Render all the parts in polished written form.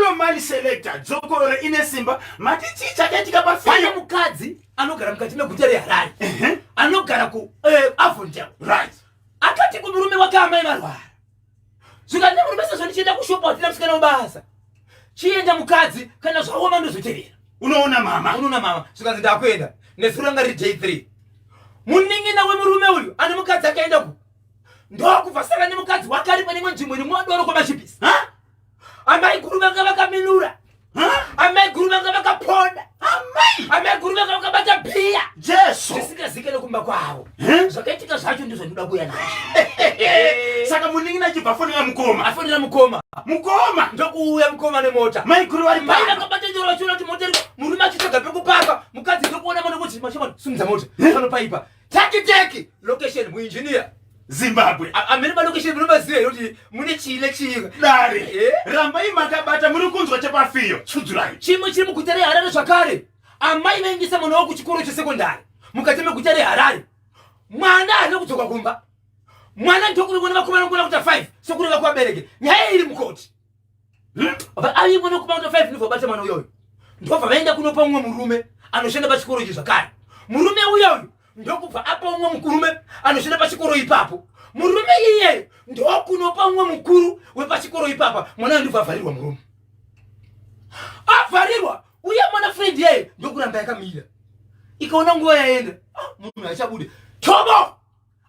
Uyo mali selector dzokore ine simba mati chicha katika Fanya mukadzi anogara mukati meguta reHarare. Anogara ku Avondale. Right. Akati kumurume wake amai marwara. Zvikati murume sezvo ndichienda kushopa kuti ndamusikana mubasa. Chienda mukadzi kana zvaoma ndozoteerera. Unoona mama. Zvikati ndakwenda. Nezuro ranga riri day 3. Muning'ina wemurume uyu ane mukadzi akaenda ku. Ndokubva saka nemukadzi wake ari pane imwe nzvimbo ine mwadoro kwamachipisi. Amai guru vanga vakaminura. Amai guru vanga vakaponda. Amai guru vanga vakabata bhiya. Jesu. Zvisingazike nekumba kwavo. Zvakaitika zvacho ndizvo ndoda kuuya nazvo. Saka muning'ina achibva afonera mukoma. Afonera mukoma. Mukoma. Ndokuuya mukoma nemota. Mai guru vari mai vakabata njoro vachiona kuti mota murume achitsvaga pekupaka. Mukadzi ndokuona mwana kuti mashama simudza mota. Panopaipa. Taki location muengineer. Zimbabwe. Amene location munobaziva kuti mune chile chika. Dare. Rambai makabata muri kunzwa chepafiyo. Chudzurai. Chimwe chiri muguta reHarare zvakare. Amai vaendesa mwana wavo kuchikoro chesekondari. Mukati meguta reHarare. Mwana haana kudzoka kumba. Mwana ndokuvona vakomana kuona kuta 5 sokuri vakuvabereke. Nyaya iri mukoti. Ayi mwana kupa kuta 5 ndibva bata mwana uyoyo. Ndobva vaenda kunopa umwe murume anoshanda pachikoro ichi zvakare. Murume uyoyo ndokubva apa umwe mukurume anoshanda pachikoro ipapo. Murume iyeyo ndokunopa umwe mukuru wepachikoro ipapa. Mwana ndibva avharirwa murume. Avharirwa uye mwana friend yeye ndokuramba yakamira. Ikaona nguva yaenda. Munhu achabude. Tobo!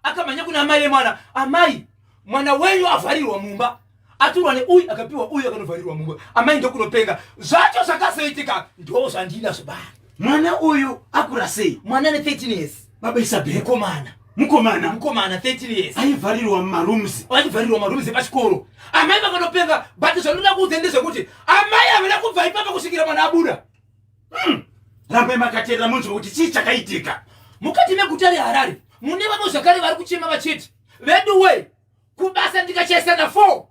Akamanya kuna amai emwana. Amai, mwana wenyu avharirwa mumba. Aturwa neuyu akapiwa uyu akanovharirwa mumba. Amai ndokunopenga. Zvacho zvakazoitika ndo zvandinazvo baba. Mwana uyu akura sei? Mwana ane 13 years. Baba Isabel. Mukomana 13 years. Aivharirwa mumarooms. Aivharirwa mumarooms epachikoro. Amai vakanopenga, but zvanoda kuudza ndezvekuti amai havana kubva ipapa kusvikira mwana abuda. Rambai makateerera munzwa kuti chii chakaitika. Mukati meguta reHarare mune vamwe zvakare vari kuchema vachiti veduwe kubasa ndikachesana 4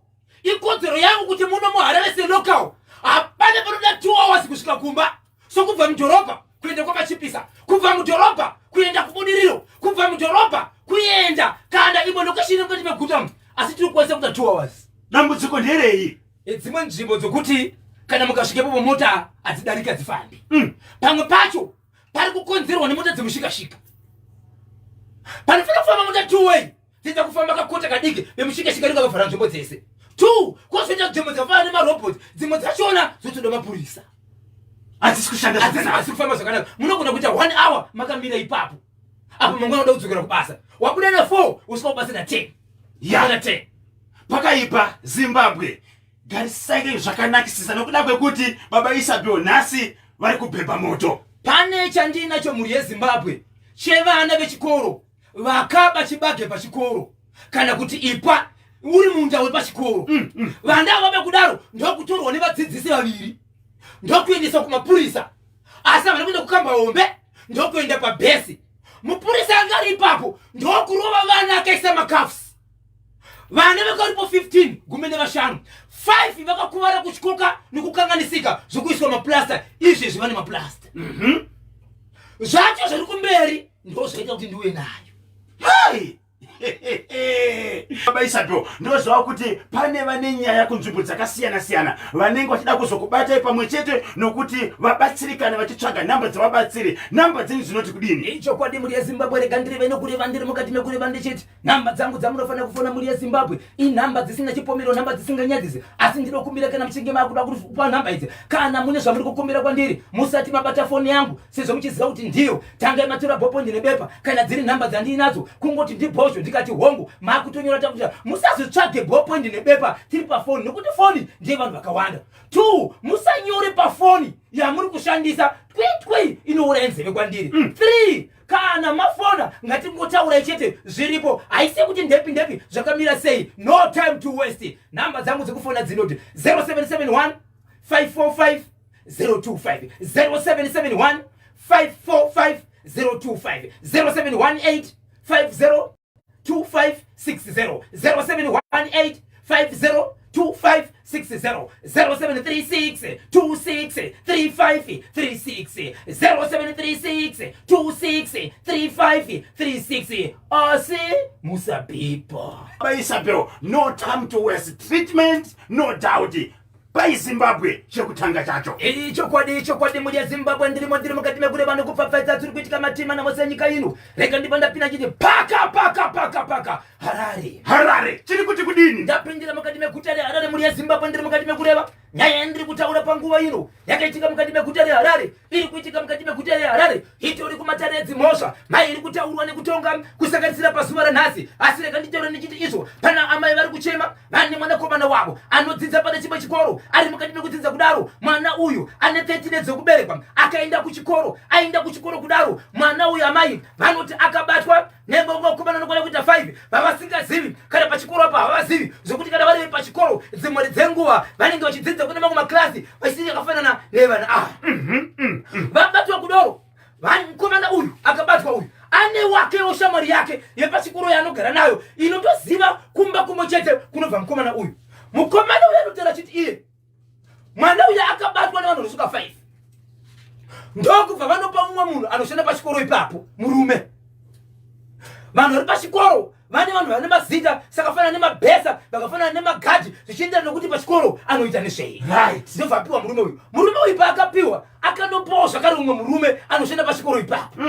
ikodzero yangu kuti muno muHarare selocal hapana panoda 2 hours kusvika kumba. So kubva mudhorobha kuenda kwamachipisa, kubva mudhorobha kuenda kubudiriro, kubva mudhorobha kuenda kana imwe location mukati meguta, asi tiri kukwanisa kuita 2 hours. Dambudziko nderei? Dzimwe nzvimbo dzokuti kana mukasvikepo mota hadzidarika dzifambi. Pamwe pacho pari kukonzerwa nemota dzemushikashika. Panofana kufamba mota 2 way dziita kufamba kakota kadiki bemushikashika ringavavhara nzvimbo dzese. 2 kwozoita nzvimbo dzakafanana nemarobhoti dzimwe dzachona dzotoda mapurisa. Hadzisi kushanda zvakanaka. Hadzisi kufamba zvakanaka. Munogona kuita 1 hour makamira ipapo. Apo mangwana unoda kudzokera kubasa. Wabuda na 4 usvika kubasa na 10. Ya 10. Pakaipa Zimbabwe. Garisai zvakanakisisa nokuda kwekuti Baba Isabel nhasi vari kubhebha moto. Pane chandinacho mhuri yeZimbabwe chevana vechikoro vakaba chibage pachikoro kana kuti ipa uri munda wepachikoro. Vana ava vekudaro ndokutorwa nevadzidzisi vaviri ndokuendeswa kumapurisa. Asi havana kuenda kukamba hombe ndokuenda pabhesi. Mupurisa anga ari ipapo ndokurova vana akaisa makafs. Vana vekaripo 15 gumi nevashanu 5 vakakuvara kuchikoka nekukanganisika zvokuiswa maplasta. Izvi zvivane maplasta. Zvacho zviri kumberi ndo zvaita kuti ndiuye nayo. Hai! Baba Isabel, ndozvawo kuti pane vane nyaya kunzvimbo dzakasiyana-siyana vanenge vachida kuzokubatai pamwe chete nokuti vabatsirikane vachitsvaga nhamba dzavabatsiri. Nhamba dzenyu dzinoti kudini? Ichokwadi mhuri yeZimbabwe, rega ndireve nokureva ndiri mukati mekureva ndichiti nhamba dzangu dzamunofanira kufona mhuri yeZimbabwe inhamba dzisina chipomero, nhamba dzisinganyadzisi. Asi ndinokumbira kana muchinge makuda kupa nhamba idzi, kana mune zvamuri kukumbira kwandiri, musati mabata foni yangu sezvo muchiziva kuti ndiyo tangai matora bhopondi nebepa. Kana dziri nhamba dzandinadzo kungoti ndibhozvo ndikati hongu makutonyora takuti musazotsvage bhopondi nebepa tiri pafoni nokuti foni ndiye vanhu vakawanda. 2 musanyore pafoni yamuri kushandisa twitwi inouraya nzeve kwandiri. 3 kana mafona ngatingotaura chete zviripo, haisi kuti ndepi zvakamira sei. No time to waste. Nhamba dzangu dzekufona dzinoti 0771 545 025 0771 545 025 0718 50 2560 0718 50 2560 0736 26 35 36 0736 26 35 36. Asi musabipa. Baba Isabel, no time to waste. Treatment, no doubt. pai Zimbabwe chekutanga chacho. Chokwadi muri Zimbabwe ndiri mukati mekure vanhu kupfapfaidza tiri kuitika matima namose nyika ino. Rega ndipanda pina chiti paka Harare. Chiri kuti kudini? Ndapindira mukati meguta reHarare muri Zimbabwe ndiri mukati mekureva. Nyaya yandiri kutaura panguva ino yakaitika mukati meguta reHarare, iri kuitika mukati meguta reHarare, itori kumatare edzimhosva, mai iri kutaurwa nekutonga kusanganisira pazuva ranhasi. Asi rega nditaure ndichiti izvo pana amai vari kuchema vane mwanakomana wavo anodzidza pane chimwe chikoro, ari mukati mekudzidza kudaro mwana uyu ane 13 dzokuberekwa akaenda kuchikoro, aenda kuchikoro kudaro mwana uyu amai vanoti akabatwa nemwanakomana anokwana kuita 5 vavasingazivi kana pachikoro apa havazivi zvokuti kana vari pachikoro dzimwe dzenguva vanenge vachidzidza kune mamwe maklasi vachisiri yakafanana nevana ava. Vabatwa kudaro mukomana uyu akabatwa uyu ane wakewo shamwari yake yepachikoro yaanogara nayo inotoziva kumba kumwe chete kunobva mukomana uyu. Mukomana uyu anotera chiti iye mwana uyu akabatwa nevanhu nosvika 5 ndokubva vanopa mumwe munhu anoshanda pachikoro ipapo murume. Vanhu vari pachikoro vane vanhu vane mazita sakafanana nemabhesa vakafanana nemagadhi zvichienderana nokuti pachikoro anoita nezvei. Ndobva apiwa murume uyu. Murume uyu paakapiwa akandopawo zvakare umwe murume anoshanda pachikoro ipapo.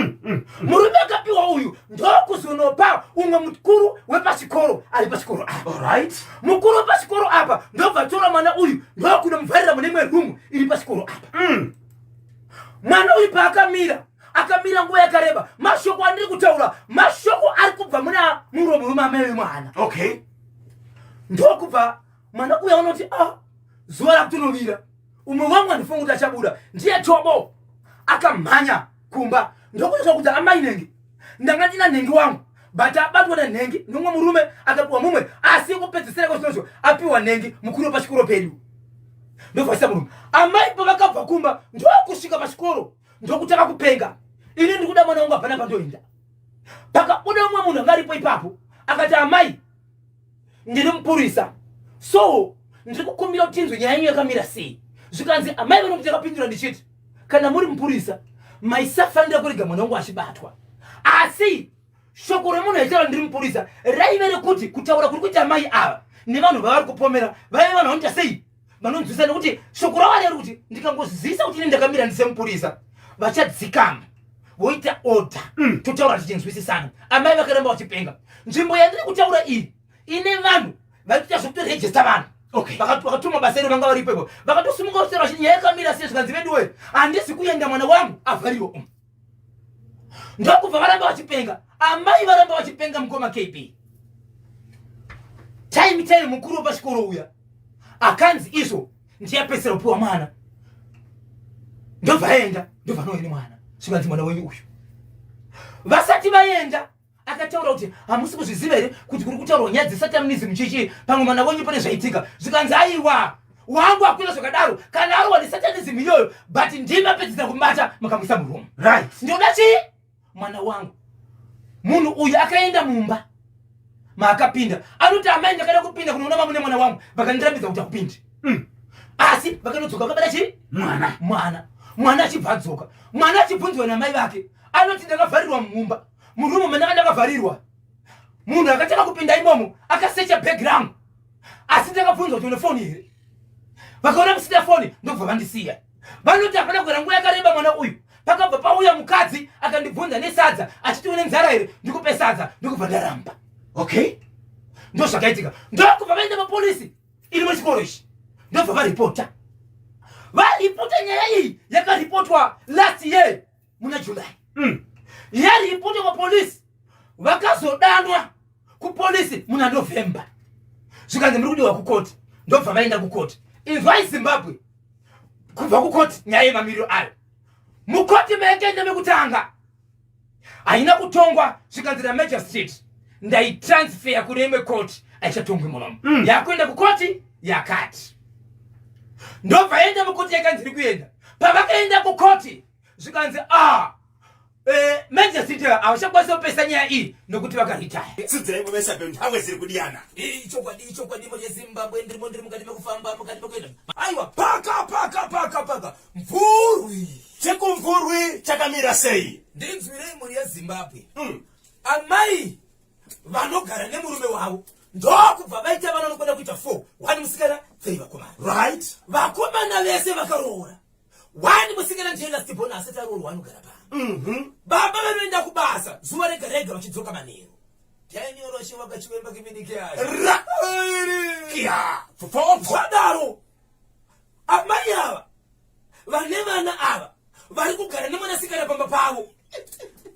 Murume akapiwa uyu ndokuzonopa umwe mukuru wepachikoro ari pachikoro apa. Mukuru wepachikoro apa ndobva atora mwana uyu ndokunomuvharira mune imwe rumu iri pachikoro apa. Mwana uyu akamira nguva yakareba. Mashoko andiri kutaura mashoko ari kubva muna muromo wemamai wemwana. Ndokubva mwana uyu anoti zuva rakutonovira umwe wangu andifunga kuti achabuda ndiye Tobo. Akamhanya kumba ndokuita kuti amai nhengi ndanga ndina nhengi wangu but abatwa nenhengi nomwe murume akapiwa mumwe asi kupedzisira kwezvozvo apiwa nhengi mukuru wepachikoro pedu. Ndobva murume amai pavakabva kumba ndokusvika pachikoro ndokutaka kupenga. Ini ndikuda mwana wangu apana pandoenda. Pakabuda umwe munhu anga aripo ipapo akati amai ndiri mupurisa so ndiri kukumbira kuti inzwe nyaya yenyu yakamira sei. Zvikanzi amai vanokuti akapindura ndichiti kana muri mupurisa maisafanira kurega mwana wangu achibatwa. Asi shoko remunhu aitaura ndiri mupurisa raive rekuti kutaura kuri kuita amai ava nevanhu vavari kupomera vaive vanhu vanoita sei vanonzwisa nekuti shoko ravo riri kuti ndikangozivisa kuti ine ndakamira ndise mupurisa vachadzikama voita order totaura tichinzwisisana. Amai vakaramba vachipenga. Nzvimbo yandiri kutaura iyi ine vanhu vaikuita zvokutorejesta vanhu vakatuma basa iro vanga varipo ipo vakatosimuka kutaura vachiti nyaya yakamira sei. Zvikanzi veduwe handisi kuenda mwana wangu avhariwa umu. Ndokubva varamba vachipenga. Amai varamba vachipenga mukoma KB. Time mukuru wepachikoro uya akanzi izvo ndiyapedzisira kupiwa mwana. Ndobva aenda ndobva noine mwana. Zvikanzi mwana wenyu uyu. Vasati vaenda akataura kuti hamusi kuzviziva here kuti kuri kutaurwa nyaya dzesatanism chichi pamwe mwana wenyu pane zvaitika. Zvikanzi aiwa wangu akuita zvakadaro kana arwa nesatanism iyoyo but ndimi apedzisira kumubata mukamwisa muromo. Ndoda chii mwana wangu. Munhu uyu akaenda mumba maakapinda anoti amai ndakada kupinda kunoona mamune mwana wangu vakandirambidza kuti akupindi. Asi vakanodzoka vakabata chii mwana achibva adzoka. Mwana achibvunzwa namai vake anoti ndakavharirwa mumba murumu mandanga ndakavharirwa. Munhu akataka kupinda imomo akasecha background asi ndakabvunzwa kuti une foni here. Vakaona musina foni ndobva vandisiya. Vanoti hapana kugara nguva yakareba mwana uyu. Pakabva pauya mukadzi akandibvunza nesadza achiti une nzara here ndikupe sadza ndokubva ndaramba. Ndozvakaitika. Ndokubva vaenda mapolisi iri muchikoro ichi ndobva varipota. Varipota nyaya iyi yakaripotwa last year muna July. Yaripotwa kwapolisi vakazodanwa kupolisi muna November. Zvikanzi muri kudiwa kukoti ndobva vaenda kukoti. Inzwai Zimbabwe kubva kukoti nyaya yemamiriro ayo. Mukoti mekaenda mekutanga haina kutongwa. Zvikanzi ramagistrate ndaitransfer kune imwe koti aichatongwi munomo. Yakuenda kukoti yakati ndobva enda mukoti yakanzi iri kuenda. Pavakaenda kukoti zvikanzi magistrate havachakwanisa kupesa nyaya iyi nokuti vakaritaya. Sidzai mumesa nthawe ziri kudiyana. Ichokwadi muri Zimbabwe ndiri mukati mekufamba mukati mekuenda. Aiwa paka mvurwi. Chekumvurwi chakamira sei? Ndinzwirei muri yeZimbabwe. Amai vanogara nemurume wavo ndokubva vaita vana vanokwenda kuita 4 1 musikana sei vakomana. Right. Vakomana vese vakaroora. Wani musikana ndienda Stibona asati aroorwa anogara pano. Baba vanoenda kubasa zuva rega rega vachidzoka manheru. Tanyoroshi vakachiwemba kiminike ayo. Kia. Fadaro. Amai ava. Vane vana ava. Vari kugara nemwanasikana pamba pavo.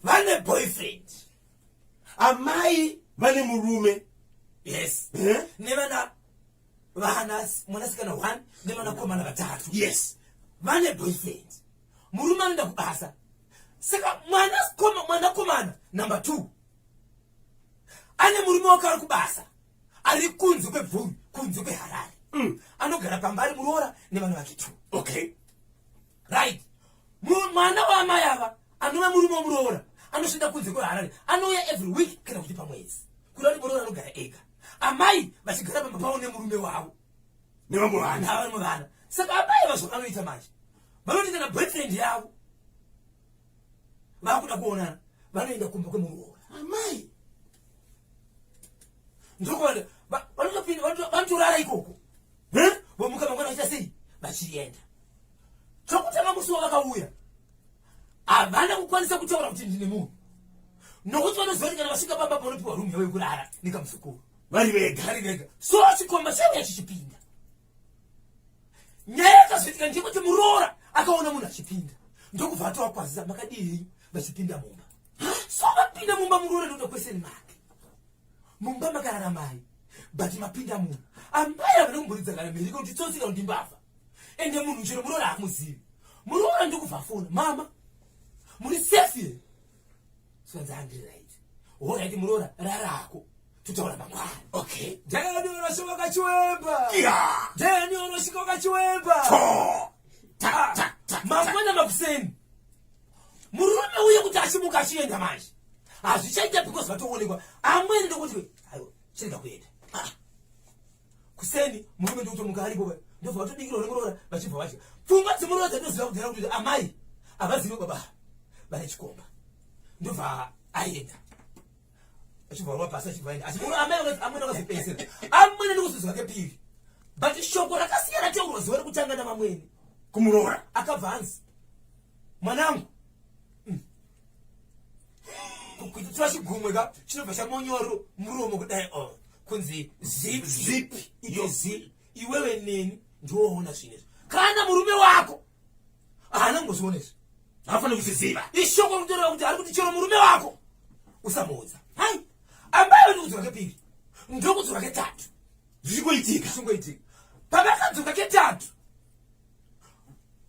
Vane boyfriend. Amai vane murume. Yes. Nevana mwanasikana 1 nevana komana 3. Yes. Vane boyfriend. Murume anoenda kubasa. Saka mwana komana number 2. Ane murume wakari kubasa. Ari kunze kwebvuri, kunze kweHarare. Anogara pambari muroora nevana vake 2. Okay. Right. Mwana wamai ava anova murume womuroora anosvida kunze kweHarare. Anouya every week kana kuti pamwedzi. Kuna kuti muroora anogara ega. Amai vachigara pamba pavo nemurume wavo. Nevamuvana. Saka amai vazvavanoita manje. Vanoti kana boyfriend yavo vakuda kuonana vanoenda kumba kwemuroora. Amai. Ndokwanda vanotorara ikoko. Vomuka mangwana vachiita sei vachienda. Chokutanga musi wavakauya havana kukwanisa kutaura kuti ndine munhu. Nokuti vanoziva kuti kana vasvika pamba panopiwa rumu yavo yekurara nekamusukuru Vari vega. So chikomba chaiuya chichipinda. Nyaya yakazoitika ndekuti muroora akaona munhu achipinda. Ndokubva atovakwazisa makadii vachipinda mumba. So vapinda mumba muroora ndoda kweseni make. Mumba makarara mai. But mapinda munhu. Amai havana kumburidza kana mheriko kuti tsotsika kuti mbavha. Ende munhu chero muroora hamuzivi. Muroora ndokubva fona. Mama, muri safe here? Swanza handiri right. Alright muroora rarako. Tutaura mangwana. Okay. Ndani unosvika kachiwemba. Yeah. Ndani unosvika kachiwemba. Mangwana makuseni. Murume uye kuti achimuka achienda manje. Hazvichaita because vatoonekwa. Amweni ndokuti ayo chirega kuenda. Kuseni murume ndokutomuka aripo. Ndobva vatodikirwa nemuroora vachibva vachi. Pfungwa dzemuroora dzatoziva kudhara kuti amai havazivi baba vane chikomba. Ndobva aenda. Achibva basa achibva aenda. Asi amai amweni akazopedzera. Amweni ndokuzozwa kepiri. But shoko rakasiyana teuro zuva rekutanga namamweni. Kumuroora. Akabva hanzi. Mwanangu. Kuti twachigumwe ka chinobva chamonyoro muromo kudai kunzi zip iyo zip iwewe nini ndoona zvinezvi. Kana murume wako haana kumbozviona izvi Hafana kuziziva. ishoko kutoreva kuti ari kuti chero murume wako usamuudza. Hai ambayo ndikudzoka kepiri ndokudzoka ketatu zvichikoitika. Pavakadzoka ketatu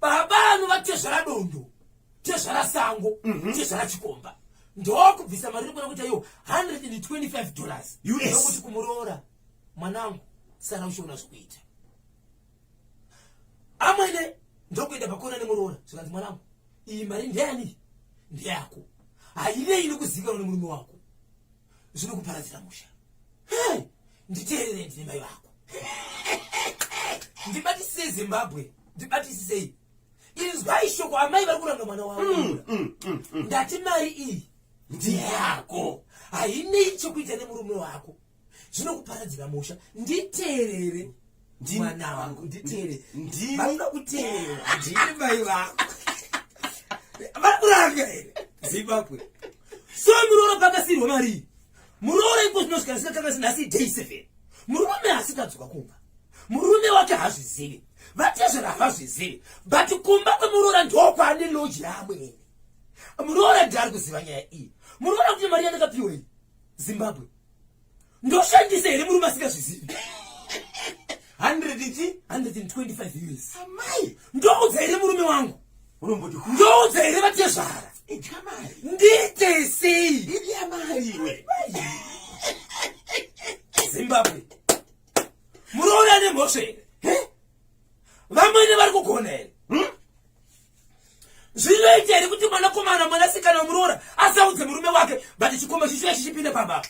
baba anovachezvara dondo chezvara sango chezvara chikomba ndokubvisa mari rikuona kuti iyo $125 ndokuti kumuroora mwanangu sara uchiona zvikuita. Amwene ndokuenda pakona nemuroora zvikanzi mwanangu iyi mari ndeyani ndeyako hainei nekuzivikanwa nemurume wako zvinokuparadzira musha. Nditeerere ndine mai vako. Ndibatisei Zimbabwe ndibatisei. Inzwai shoko amai vari kuranga mwana wavo. Ndati mari iyi ndiyako hainei chekuita nemurume wako zvinokuparadzira musha. Nditeerere mwana wangu nditeerere. Vanoda kuteerera ndini mai vako. Vari kuranga here Zimbabwe. So muroora pakasirwa mari. Muroora iko zvinosvika zvikatanga sinhasi day 7. Murume asikadzoka kumba. Murume wake hazvizivi. Vatezvera havazvizivi. But kumba kwemuroora ndokwane loji yaamweni. Muroora ndari kuziva nyaya iyi. Muroora kuti mari yandakapiwa iyi Zimbabwe ndoshandisa here murume asingazvizivi. $125. Amai. Ndoudza here murume wangu. Unomboti Ndoudza here vatezvara. Ndite sei. Ili amai iwe. Zimbabwe. Muroora nemhosva here. Vamwene vari kugona here. Zvinoita here kuti mwanakomana mwanasikana wamuroora asaudze murume wake but chikomba chichiuya chichipinda pamba.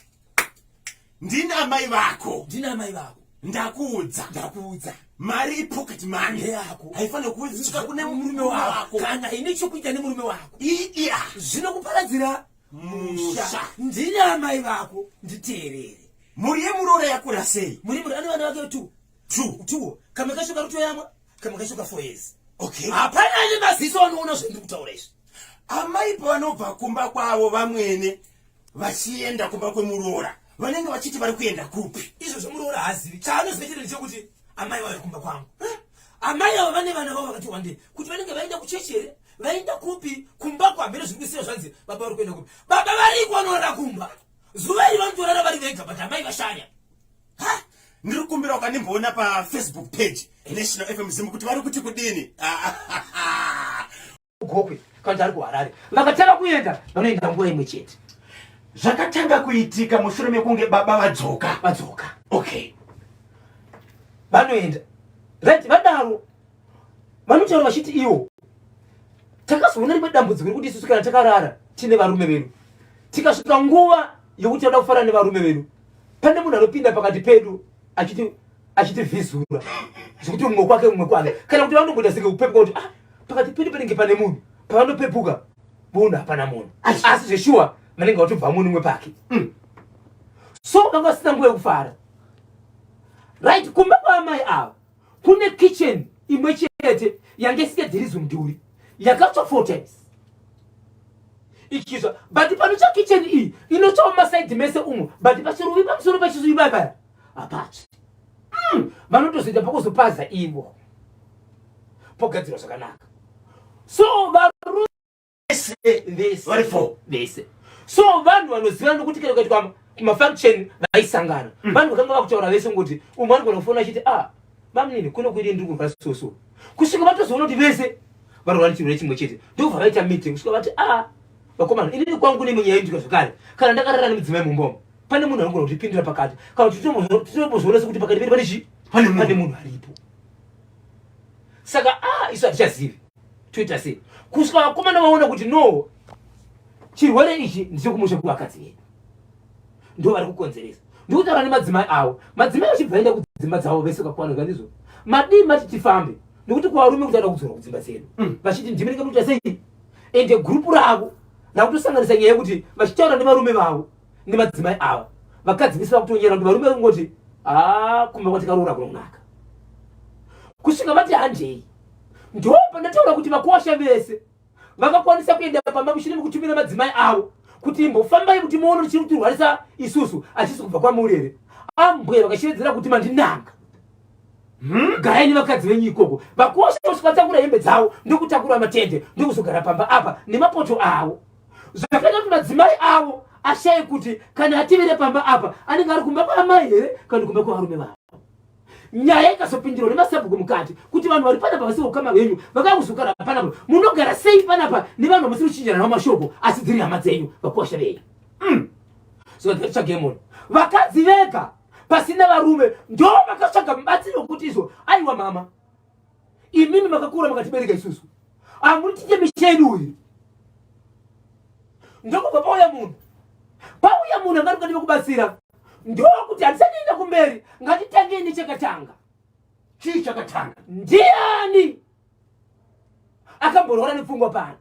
Ndini amai vako. Ndini amai vako. Ndakuudza. Mari ipocket money yako. Haifana kuudzika kune murume wako. Kana haine chokuita nemurume wako. Iya. Zvinokuparadzira musha. Ndini amai vako nditeerere. Muri yemuroora yakura sei? Muri ano vana vake 2. kamwe kashuka rutoyamwa kamwe kashuka 4 years. Okay. Hapana ne maziso wanoona zvendikutaura izvi. Amai pavanobva kumba kwavo vamwene vachienda kumba kwemuroora vanenge vachiti vari kuenda kupi? Izvo zvomuroora hazivi. Chaanoziva chete ndechekuti amai vari kumba kwangu. Amai avo vane vana vavo vakati wande kuti vanenge vaenda kuchechi here, vaenda kupi, kumba kwambere zvirikusiya zvanzi baba vari kuenda kupi. Baba variko vanorara kumba. Zuva iri vanotorara vari vega but amai vashanya. Ndiri kumbira ukandimboona paFacebook page National FM Zimbu kuti vari kuti kudini. Gokwe kandi ari kuHarare vakatanga kuenda vanoenda nguva imwe chete. Zvakatanga kuitika mushure mekunge baba vadzoka. Okay. Vanoenda. Right, vadaro. Vanotaura vachiti iwo. Takazoona rimwe dambudziko rekuti isusu kana takarara tine varume vedu. Tikasvika nguva yokuti toda kufara nevarume vedu. Pane munhu anopinda pakati pedu achiti vhizura. Zvekuti mumwe kwake. Kana kuti vanongoita senge kupepuka kuti pakati pedu panenge pane munhu. Pavanopepuka bona hapana munhu. Asi zveshuwa vanenge vatobva munhu umwe pake. So vanga vasina nguva yekufara. Right, kumba kwaamai ava kune kitchen imwe chete yange isikadhirizwa mudhuri yakatsva 4 times. Ichizva but panotsva kitchen iyi inotsvawo masaidhi mese umwe but pachiruvi pamusoro pachiruvi baba hapatsi. Vanotozoita pakuzopaza ivo pogadzirwa zvakanaka. So varume vese so vanhu vanoziva nokuti kana kukaitwa mafunction vaisangana vanhu vakanga vakutaura vese ngoti umwe anogona kufona achiti mamunini kuno kuiri ndiri kurwa soso kusvika vatozoona kuti vese varwara chirwere chimwe chete ndobva vaita meeting kusvika vati vakomana inini kwangu nemunyaya yendika zvakare kana ndakarara nemudzimai mumbomo pane munhu anogona kutipindira pakati kana kuti tinombozviona sekuti pakati pedu pane munhu aripo. Saka isu hatichazivi toita sei kusvika vakomana vaona kuti no chirwere ichi ndichokumusha kuvakadzi vedu ndo vari kukonzeresa. Ndikutaura nemadzimai avo madzimai achibva aenda kudzimba dzavo vese kakwanirwa ndizvo madii mati tifambe nekuti kuvarume kuti ada kudzora kudzimba dzedu vachiti ndimi ndingamuita sei ende gurupu ravo rakutosanganisa nyaya yekuti vachitaura nevarume vavo nemadzimai ava vakadzi vese vakutonyera kuti varume vangoti kumba kwatikaroora kunonaka. Kusvika vati handei ndo pandataura kuti vakosha vese vakakwanisa kuenda pamba mushure mekutumira madzimai avo kuti imbofambai kuti muone chiri kutirwarisa isusu achisi kubva kwamuri here. Ambwe vakashevedzera kuti mandinanga garai nevakadzi venyu ikoko vakosha kusvikatakura hembe dzavo ndokutakura matende ndokuzogara pamba apa nemapoto avo zvakaita kuti madzimai avo ashaye kuti kana ativire pamba apa anenge ari kumba kwaamai here kana kumba kwavarume vavo. Nyaya ikazopindirwa nemasabhuku mukati kuti vanhu vari panapa vasi ukama venyu vakakuzogara panapa munogara sei panapa nevanhu vamusiri kuchinjana namashoko asi dziri hama dzenyu vakosha venyu. So ndakatsvaga munhu vakadzi vega pasina varume ndo vakatsvaga mubatsiro wekuti izvo aiwa mama imimi makakura makatibereka isusu amuri tiche misha yedu uyu ndokubva pauya munhu angarukadiva kubatsira ndokuti handisanienda kumberi ngatitangei nechakatanga. Chii chakatanga? Ndiani akamborwara nepfungwa pano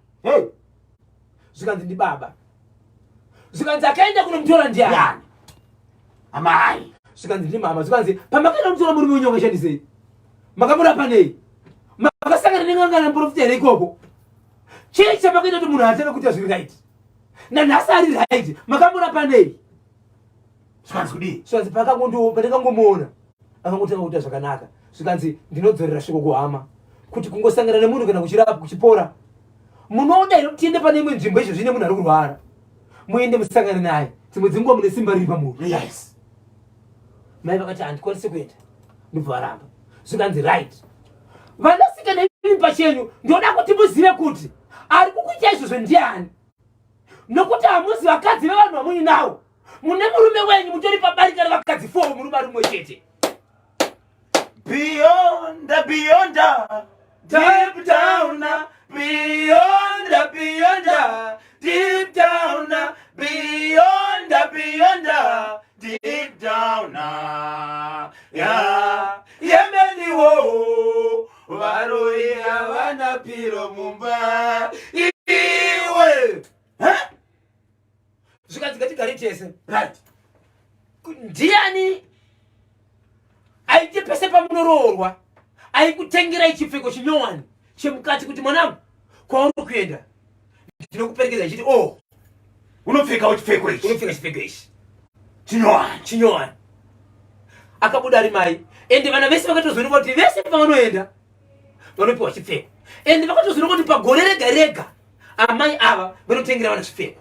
zvikanzi ndi baba zvikanzi akaenda kunomutora ndiani amai zvikanzi ndi mama zvikanzi pamakaenda kumutora murume wenyu wakashandisei makamurapa nei makasangana neng'anga namuprofita here ikoko chii chamakaita kuti munhu atane kuita zviri right nanhasi ari right makamurapa nei zvikanzi kudii zvikanzi pandakangomuona akangotanga kuita zvakanaka zvikanzi ndinodzorera shoko kuhama kuti kungosangana nemunhu kana kuchirapa kuchipora munoda ino tiende pane imwe nzvimbo izvo zvine munhu ari kurwara muende musangane naye dzimwe dzenguva mune simba riri pamunhu. Yes. Mai vakati handikwanisi kuenda ndobva varamba zvikanzi right vanasikana imi pachenyu ndoda kuti muzive kuti ari kukuita izvozvo ndiani nokuti hamuzi vakadzi vevanhu vamuni navo mune murume wenyu mutori pabarika revakadzi 4 muri varume chete. Beyond, deep down, beyond, deep down, beyond, deep down, yeah, yemeni wo, varoya vanapiro mumba, iwe, zvikadzikati gari chese right, ndiani aite pese pamunoroorwa aikutengera ichipfeko chinyowani chemukati kuti mwanangu kwauri kuenda ndinokuperekedza chiti unopfekawo chipfeko ichi. unopfeka chipfeko ichi chinyowani. akabuda ari mai ende vana vese vakatozoneka kuti vese pavanoenda vanopiwa chipfeko ende vakatozoneka kuti pagore rega rega amai ava vanotengera vana zvipfeko.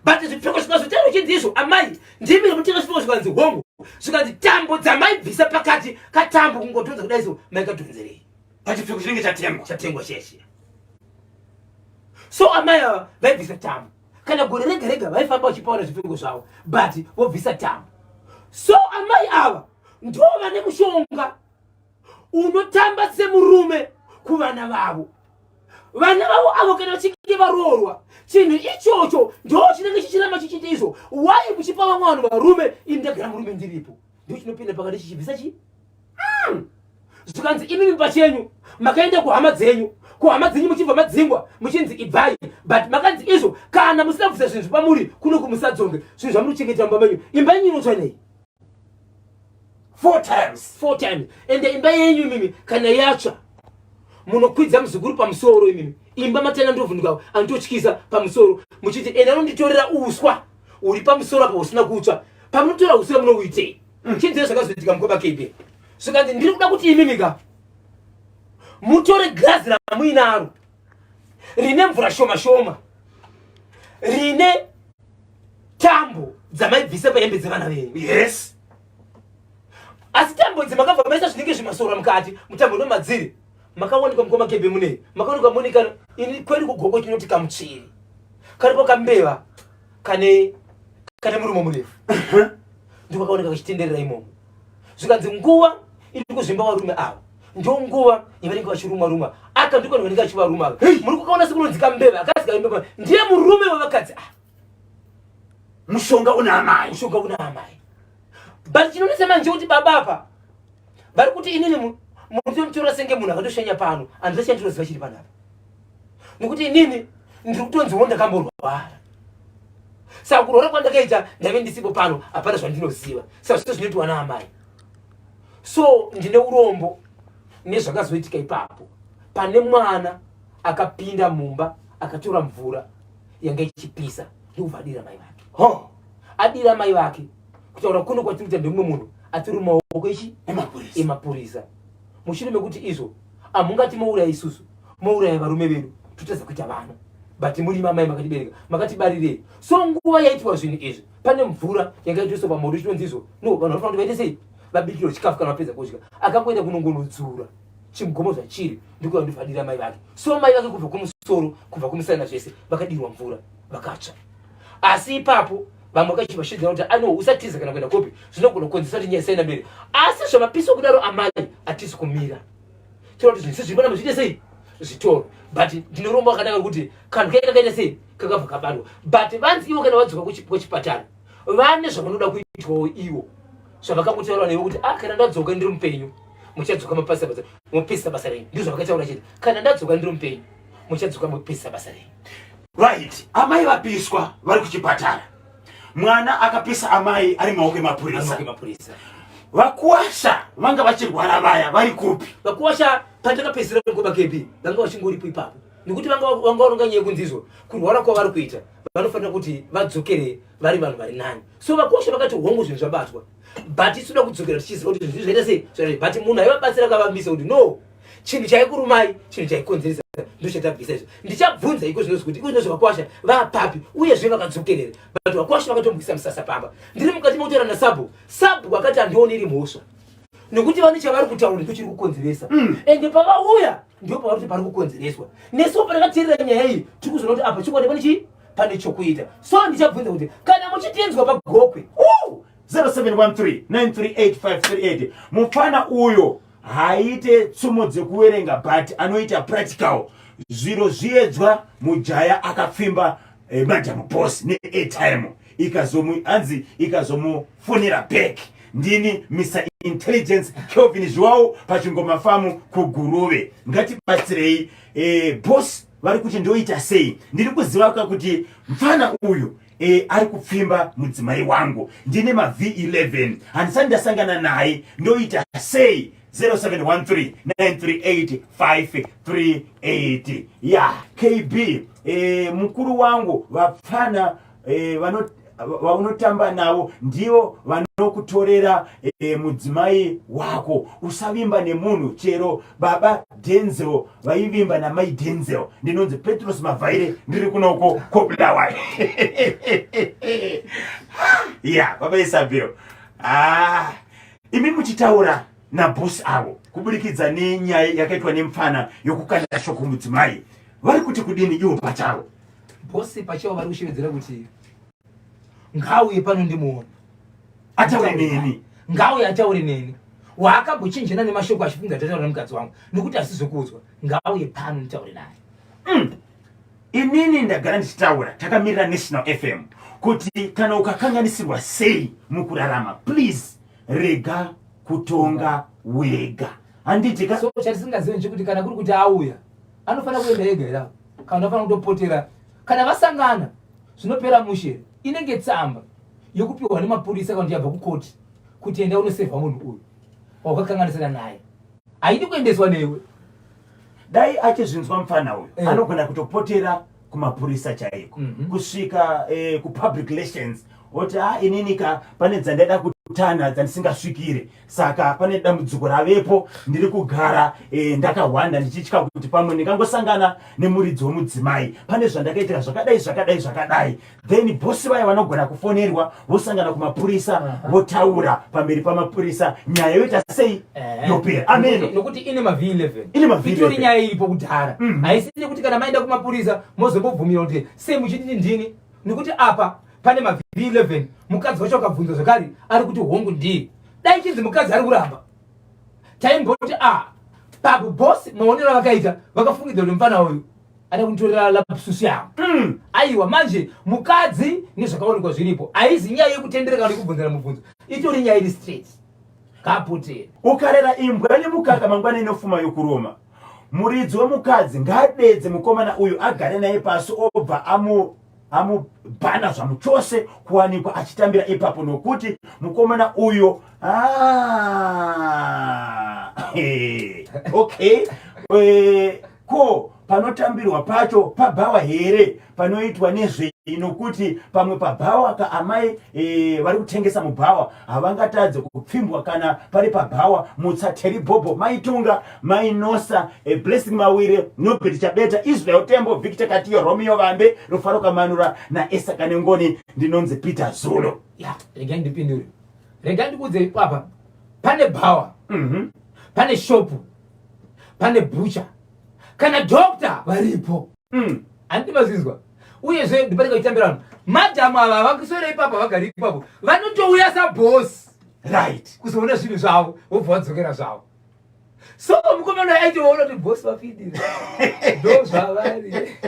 But zvipfeko zvikazotero chinzizvo amai ndimire kutenga zvipfeko zvikanzi hongu zvikanzi tambo dzamaibvisa pakati katambo kungotonza kudai so maikatonzerei pachipfeko chinenge chatengwa cheshe. So amai ava vaibvisa tambo kana gore rega rega vaifamba vachipawana zvipfeko zvavo but vobvisa tambo. So amai ava ndo vane mushonga unotamba semurume kuvana vavo. Vana vavo avo kana vachinge varoorwa chinhu ichocho ndo chinenge chichiramba chichiti izvo wai muchipa vamwe vanhu varume ini ndagara murume ndiripo ndo chinopinda pakati chichibvisa chi zvikanzi imi pachenyu makaenda kuhama dzenyu muchibva madzingwa muchinzi ibvai but makanzi izvo kana musina kubvisa zvinhu zvipamuri kuno kumusadzonge zvinhu zvamunochengeta mumba menyu imba yenyu inotsva nei 4 times ende imba yenyu mimi kana yatsva munokwidza muzukuru pamusoro imimi imba matenda ndovhunduka anototyisa pamusoro muchiti ene anonditorera uswa uri pamusoro apa usina kutsva pamunotora uswa munouitei chinzire zvakazoitika mukoba kebe zvikanzi ndiri kuda kuti imimika mutore girazi ramuinaro rine mvura shoma shoma rine tambo dzamaibvisa pahembe dzevana venyu. Yes. Asi tambo idzi makabva maisa zvinenge zvimasora mukati mutambo nomadziri makaonekwa mukoma kebe munei makaonekwa monika ini kweri kugoko chinoti kamutsviri karipo kambeva kane murumo murefu ndiko kaoneka kachitenderera imomo. Zvikanzi nguva iri kuzvimba varume ava ndo nguva yavanenge vachirumwa aka ndiko vanenge vachivaruma ava muri kukaona sekunonzi kambeva akadzi kambeva ndiye murume wavakadzi mushonga una amai but chinonesa manje kuti baba apa vari kuti inini munotora senge munhu akatoshanya pano andisachandiroziva chiri panapa nokuti inini ndiri kutonziwo ndakamborwara saka kurwara kwandakaita ndave ndisipo pano hapana zvandinoziva saka zvito zvinoitwa naamai. So ndine urombo nezvakazoitika ipapo pane mwana akapinda mumba akatora mvura yanga ichipisa ndokubva adira mai vake adira mai vake kutaura kuno kwatiri kuita ndemumwe munhu atiri mumaoko emapurisa mushure mekuti izvo hamungati mouraya isusu mouraya varume vedu totadza kuita vana but muri mamai makatibereka makatibarirei. So nguva yaitwa zvinhu izvi pane mvura yangaitoiswa pamoto chinonzi izvo no vanhu vanofanira kuti vaite sei vabikirwa chikafu kana vapedza kudya akangoenda kunongonodzura chimugomo zvachiri ndiko vandofadira mai vake. So mai vake kubva kumusoro kubva kumusana zvese vakadirwa mvura vakatsva. Asi ipapo vamwe vakachivashidzana kuti ano usatiza kana kuenda kopi zvinogona kukonzesa kuti nyaya isaenda mberi asi zvamapiswa kudaro amai hatisi kumira chiroti zvinhu zviri panapa zviite sei zvitoro but ndinoromba wakanaka kuti kanhu kaika kaita sei kakabva kabarwa but vanzi ivo kana vadzoka kuchipatara vane zvavanoda kuitwawo ivo zvavakagotaura nevo kuti kana ndadzoka ndiri mupenyu muchadzoka mupisa basa renyu ndizvo vakataura chete kana ndadzoka ndiri mupenyu muchadzoka mupisa basa renyu. Right. Amai vapiswa vari kuchipatara mwana akapisa amai ari maoko emapurisa vakuwasha vanga vachirwara vaya vari kupi vakuwasha patakapedzera kuba kepi vanga vachingoripo ipapo nekuti vangaoronga nyaya yekunzizvo kurwara kwavari kuita vanofanira kuti vadzokere vari vanhu vari nani. So vakuwasha vakati hongu zvinhu zvabatwa but isuda kudzokera tichiziva kuti zvinhu zvaita sei but munhu aivabatsira akavambisa kuti no chinhu chaikurumai chinhu chaikonzeresa ndochatabvisa izvo ndichabvunza iko zvinozvi kuti iko zvinozvi vakuwasha vapapi uyezve vakadzokerera but vakuwasha vakatombwisa musasa pamba ndiri mukati mokutaura nasabu akati handioneri mhosva nekuti vane chavari kutaura ndochiri kukonzeresa ende pavauya ndo pavari kuti pari kukonzereswa neso patakatierera nyaya iyi tiri kuzoona kuti apa chikwadi pane chii pane chokuita. So ndichabvunza kuti kana muchitenzwa pagokwe 0713938538 mufana uyo haite tsumo dzekuverenga but anoita practical zviro zviedzwa mujaya akapfimba madam boss neairtime ikazomufonera back ndini Mr Intelligence Kelvin Zhuwao pachingoma famu kuguruve ngatibatsirei boss vari kuti ndoita sei ndiri kuziva kuti mfana uyu ari kupfimba mudzimai wangu ndine ma V11 handisati ndasangana naye ndoita sei 0713-938-538. ya KB mukuru wangu vapfana vaunotamba navo ndivo vanokutorera mudzimai wako. Usavimba nemunhu, chero baba Denzel vaivimba namai Denzel. Ndinonzi Petros Mavhaire, ndiri kunoko Kobulawayo. ya baba Isabel, imi muchitaura nabhosi avo kuburikidza nenyaya yakaitwa nemufana yokukanda shoko mudzimai, vari kuti kudini ivo pachavo? Bhosi pachavo vari kushevedzera kuti ngauye pano ndimuona ataure neni, ngauye ataure neni. Waakambochinjana nemashoko achifunga tataura nemukadzi wangu nokuti asizokuudzwa. Ngauye pano nditaure naye. inini ndagara ndichitaura, takamirira National FM kuti kana ukakanganisirwa sei mukurarama, please rega kutonga wega. Handiti So chatisingazivi nchekuti kana kuri kuti auya anofana kuenda ega ila kana anofana kutopotera kana vasangana zvinopera mushe inenge tsamba yokupiwa nemapurisa kana ndiyabva kukoti kuti enda unosevha munhu uyu wakakanganisira naye, haidi kuendeswa newe. dai achizvinzwa mufana uyu anogona kutopotera kumapurisa chaiko, kusvika kupublic relations oti ininika pane dzandada kutana dzandisingasvikire, saka pane dambudziko ravepo, ndiri kugara ndakahwanda ndichitya kuti pamwe ndingangosangana nemuridzi womudzimai, pane zvandakaitira zvakadai. Then bhosi vaya vanogona kufonerwa vosangana kumapurisa votaura pamberi pamapurisa, nyaya yoita sei yopera. Amen. Nokuti ine V11 itori nyaya iripo kudhara, haisiri kuti kana maenda kumapurisa mozombobvumira kuti sei muchitini ndini, nekuti apa pane V11 mukadzi wacho akabvunza zvakare ari kuti hongu ndii. Dai chinzi mukadzi ari kuramba taimboti papo bhosi maonero vakaita vakafungidza kuti mufana uyu ada kunitorera lapsusu yavo. Aiwa manje mukadzi nezvakaonekwa zviripo haizi nyaya yekutendereka nekubvunzana mubvunzo, itori nyaya iri straight. Kapotera ukarera imbwa nemukaka mangwana inofuma yokuroma. Muridzi wemukadzi ngadedze mukomana uyu agare naye pasi obva amubhana zvamu chose kuwanikwa achitambira ipapo, nokuti mukomana uyo okay. Ko panotambirwa pacho pabhawa here panoitwa nezvei, nokuti pamwe pabhawa kaamai vari kutengesa mubhawa havangatadze kupfimbwa kana pari pabhawa. Mutsateri Bhobho, Maitunga, Mainosa, Blessing Mawire, Nobert Chabeta, Israel Tembo, Victor Katiyo, Romeo Vambe, Rufaro Kamanura na Esther Kanengoni. Ndinonzi Peter Zulu. ya rega ndipindure, rega ndikudze papa pane bhawa, pane shopu, pane bhucha kana dokta varipo. Handimazizwa uyezve ndiparika kuitambira vanhu madhamu ava vakiswera ipapo vagari ipapo vanotouya sabhosi Right. kuzoona zvinhu zvavo vobva vadzokera zvavo. So mukomana aitoona kuti bhosi vapindira ndo zvavari.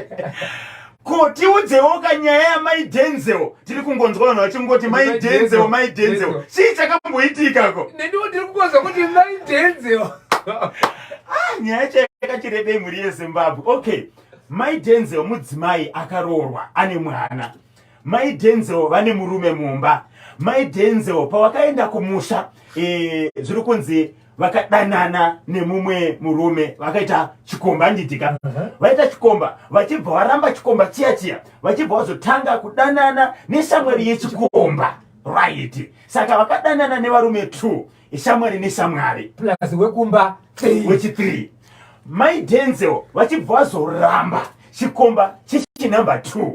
Ko tiudzewo kanyaya yamai Denzel, tiri kungonzwa vanhu vachingoti mai Denzel. Chii chakamboitikako? Nendiwo ndiri kungonzwa kuti mai Denzel. Nyaya yacho yakachirebei mhuri yeZimbabwe. Okay, mai Denzel mudzimai akaroorwa ane mwana. Mai Denzel vane murume mumba. Mai Denzel pavakaenda kumusha zviri kunzi vakadanana nemumwe murume, vakaita chikomba ndidika. Vaita chikomba, vachibva varamba chikomba chiya vachibva vazotanga kudanana neshamwari yechikomba. Right. Saka vakadanana nevarume 2, shamwari neshamwari Plus wekumba wechi3. Mai Denzel vachibva vazoramba chikomba chichi number 2,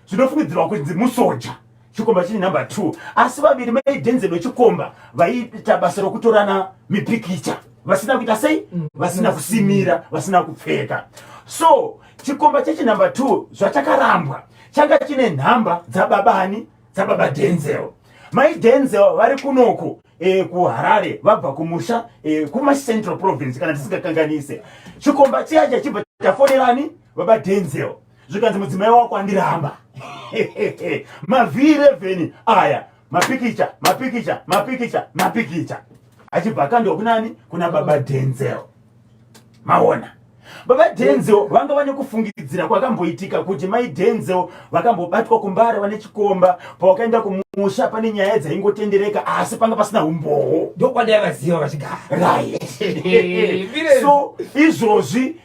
zvinofungidzirwa kuti musoja chikomba chini number 2, asi vaviri mai Denzel wechikomba vaiita basa rokutorana mipikicha, vasina kuita sei, vasina kusimira, vasina kupfeka. So chikomba chechi number 2 zvatakarambwa changa chine nhamba dzababani, dzababa Denzel. Mai Denzel vari kunoko kuHarare, vabva kumusha kuma Central Province kana tisingakanganise. Chikomba chiya chibva chafonerani baba Denzel, zvikanzi mudzimai wako andiramba. Ma-V11 aya mapikicha achibva akandiwa kunani, kuna baba Denzel. Maona Baba Denzel vanga vane kufungidzira kwakamboitika kuti mai Denzel vakambobatwa kumbara vane chikomba pawakaenda kumusha pane nyaya dzaingotendereka asi panga pasina umboho ndokwandayavaziva vachigara right. So izvozvi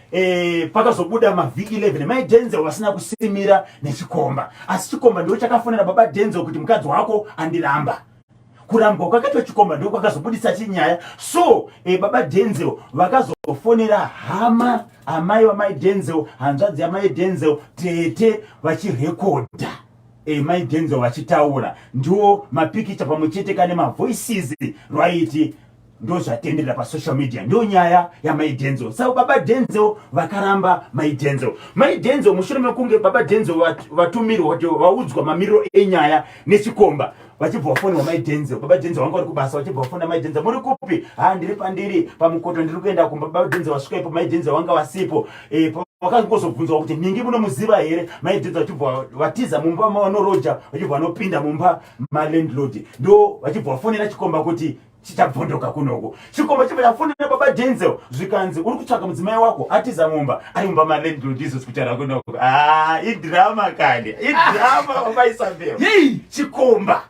pakazobuda mavhiki 11 mai Denzel vasina kusimira nechikomba asi chikomba ndio chakafonera baba Denzel kuti mukadzi wako andiramba kurambwa kwakaitwa chikomba ndio kwakazobudisa chinyaya. So baba Denzel vakazofonera hama amai vamai Denzel, hanzvadzi yamai Denzel, tete vachirekodha mai Denzel vachitaura, ndio mapikicha pamwe chete kane mavoices right, ndo zvatendera pasocial media, ndio nyaya yamai Denzel. Saka baba Denzel vakaramba mai Denzel. Mai Denzel mushure mekunge baba Denzel vatumirwa kuti vaudzwa mamiriro enyaya nechikomba vachibva vafonera mai Denzel. Baba Denzel vanga vari kubasa vachibva vafonera mai Denzel, muri kupi? Ndiri pandiri pamukoto ndiri kuenda kumba. Baba Denzel vasvika ipo mai Denzel vanga vasipo. Vakangozobvunzwa kuti ningi munomuziva here? Mai Denzel vachibva vatiza mumba mavanoroja vachibva vanopinda mumba malandlord, ndo vachibva vafonera chikomba kuti chichabvondoka kunoko. Chikomba chibva chafonera baba Denzel zvikanzi uri kutsvaka mudzimai wako atiza mumba ari mumba malandlord izvo kutaura kunoko. Idrama kani, idrama baba Isabel. Chikomba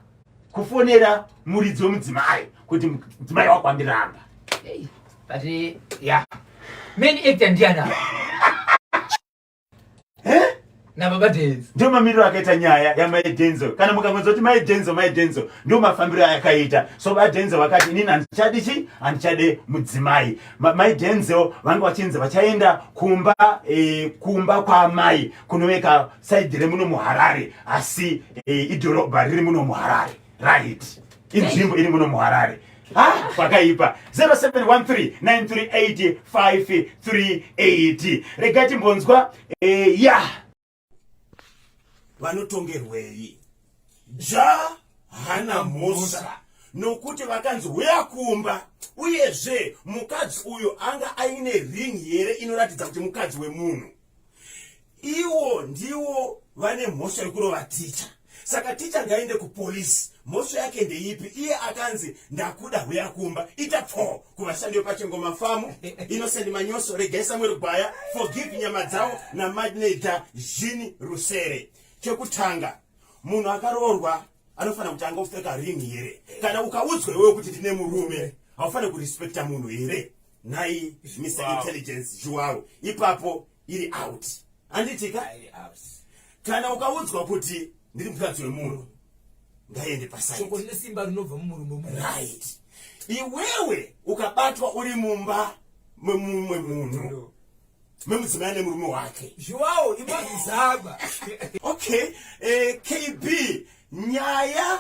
kufonera muridzi wemudzimai kuti mudzimai wako andiramba. But yeah, main actor ndiana na baba Denzel ndio mamiriro akaita nyaya yamai Denzel. Kana mukamwenza kuti mai Denzel ndio mafambiro ayakaita. So baba Denzel vakati inini handichadi handichade mudzimai. Mai Denzel vanga vachinzi vachaenda kumba kwa mai kunoveka side remuno muHarare asi idhorobha riri muno muHarare right, inzvimbo iri muno muHarare. Pakaipa 0713938538 regati mbonzwa vanotongerwei hana mhosva nokuti vakanzi weakumba uyezve mukadzi uyo anga aine ring here inoratidza kuti mukadzi wemunhu. Iwo ndiwo vane mhosva yekurova ticha. Saka ticha ngaende kupolisi. Mhosva yake ndeipi? Iye akanzi ndakuda weakumba ita pho kuvashandi vepachengoma famu Innocent Manyoso, Regai Samuel Gwaya, Forgive nyama dzavo naMagnetar Jean Rusere. Chekutanga, munhu akaroorwa anofanira kuti angopfeka ring here. Kana ukaudzwa iwewe kuti ndine murume haufaniri kurespekta munhu here. Nai Mr. Intelligence Joao ipapo iri out. Anditika out. Kana ukaudzwa kuti ndiri mukadzi wemunhu ngaende paside. Shoko rine simba rinobva mumurume right. Iwewe ukabatwa uri mumba memumwe munhu memudzimai nemurume wake Joao imazizaba. Okay, KB nyaya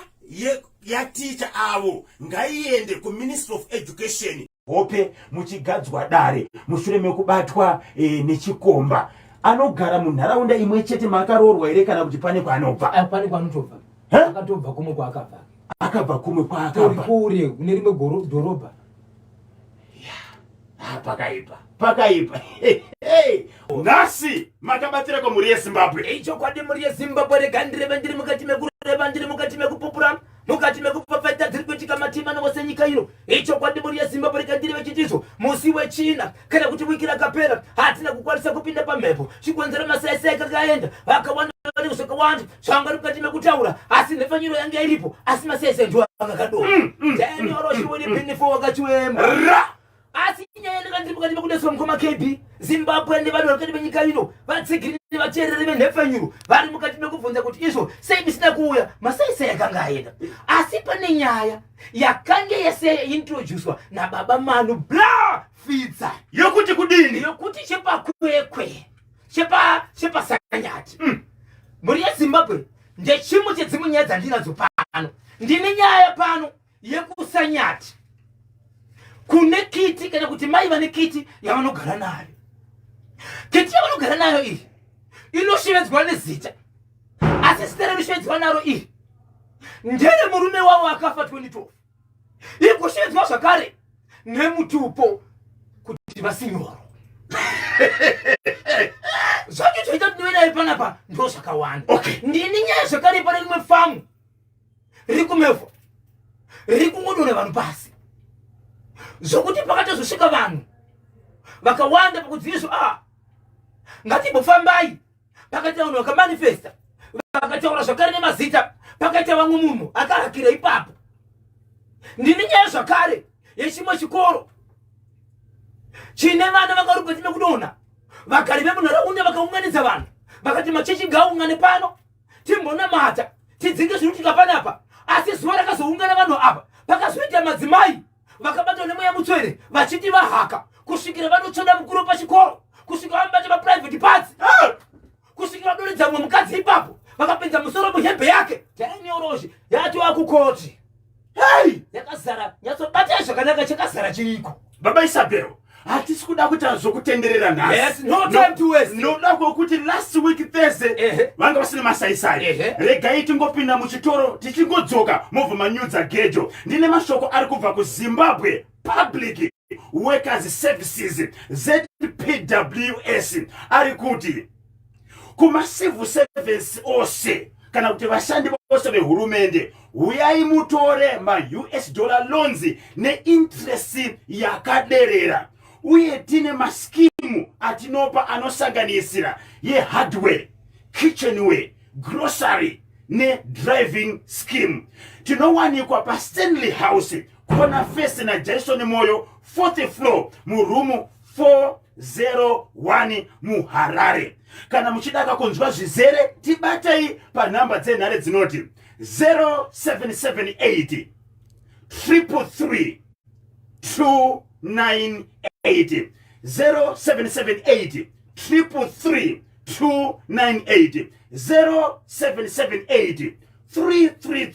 ya teacher avo ngaiende ku Ministry of Education. Hope muchigadzwa dare mushure mekubatwa nechikomba. Anogara munharaunda imwe chete makaroorwa here kana kuti pane kwanobva? Pane kwanotobva. Akatobva kumwe kwaakabva. Akabva kumwe kwaakabva. Kure kune rimwe dhorobha. Pakaipa. Nhasi makabatira kwa muri yeZimbabwe. Chokwadi muri yeZimbabwe regandireva ndiri mukati mekureva ndiri mukati mekupupura mukati mekupfapfaita dziri kuitika matima nose nyika ino. Chokwadi muri yeZimbabwe regandireva chitizo musi wechina kana kuti wiki rakapera hatina kukwanisa kupinda pamhepo chikonzera masaisai kakaenda vakawanda zvakawanda zvanga mukati mekutaura asi nhefanyiro yanga iripo asi masaisai ndiwo akakadoka. Daniel uri pinifo wakachiwema asi nyaya ndikandiri mukati mekudeswa mukoma KB Zimbabwe nevanhu vari mukati menyika ino vatsigiri nevateereri venhefanyuro vari mukati mekubvunza kuti izvo sei misina kuuya masaisai yakanga aenda. Asi pane nyaya yakanga yese yaintroducwa nababa Manu Bla Fidza yokuti kudini, yokuti chepakwekwe chepasanyati muri yeZimbabwe ndechimwe chedzimwe nyaya dzandinadzo pano. Ndine nyaya pano yekusanyati kune kiti kana kuti mai vane kiti yavanogara nayo. Kiti yavanogara nayo iyi inoshevedzwa nezita asi zita rinoshevedzwa naro iri ndere murume wavo akafa 2012 ikushevedzwa zvakare nemutupo kuti vasinyoro. Zvacho toita kuti ndive naye panapa ndo zvakawanda. Ndini nyaya zvakare pane rimwe famu riri kumevha riri kungodonha vanhu pasi zvokuti pakatozosvika vanhu vakawanda pakudziviswa ngatimbofambai pakataura wakamanifesta vakataura zvakare nemazita pakaita vamwe munhu akahakira ipapo. Ndine nyaya zvakare yechimwe chikoro chine vana vakarubva mekudonha. Vagari vemunharaunda vakaunganidza vanhu vakati machechi ngaungane pano timbonamata tidzinge zvinoitika panapa. Asi zuva rakazoungana vanhu apa pakazoita madzimai vakabatwa nemweya mutsvere vachiti vahaka kusvikira vanotsvoda mukuru pachikoro, kusvikira vamubata maprivate parts, kusvikira vadoridza mumwe mukadzi ipapo vakapinza musoro muhembe yake tainyorozhi yati wakukoti. Hei, yakazara nyatsobata zvakanaka chakazara chiriko. Baba Isabel, hatisi kuda kuita zvokutenderera nhasi. Yes, no time to waste. Noda kwokuti last week Thursday vanga vasina masaisai. Regai tingopinda muchitoro tichingodzoka movha manyudza gejo. Ndine mashoko ari kubva kuZimbabwe Public Workers Services ZPWS ari kuti kumacivil service ose kana kuti vashandi vose vehurumende uyai mutore ma-US dollar loans neinterest yakaderera. Uye tine maskimu atinopa anosanganisira yehardware, kitchenware, grocery nedriving scheme. Tinowanikwa paStanley House kona first na Jason Moyo 4th floor murumu 401 muHarare. Kana muchidaka kunzwa zvizere tibatei panhamba dzenhare dzinoti 0778 333 298 0778 333 298 0778 333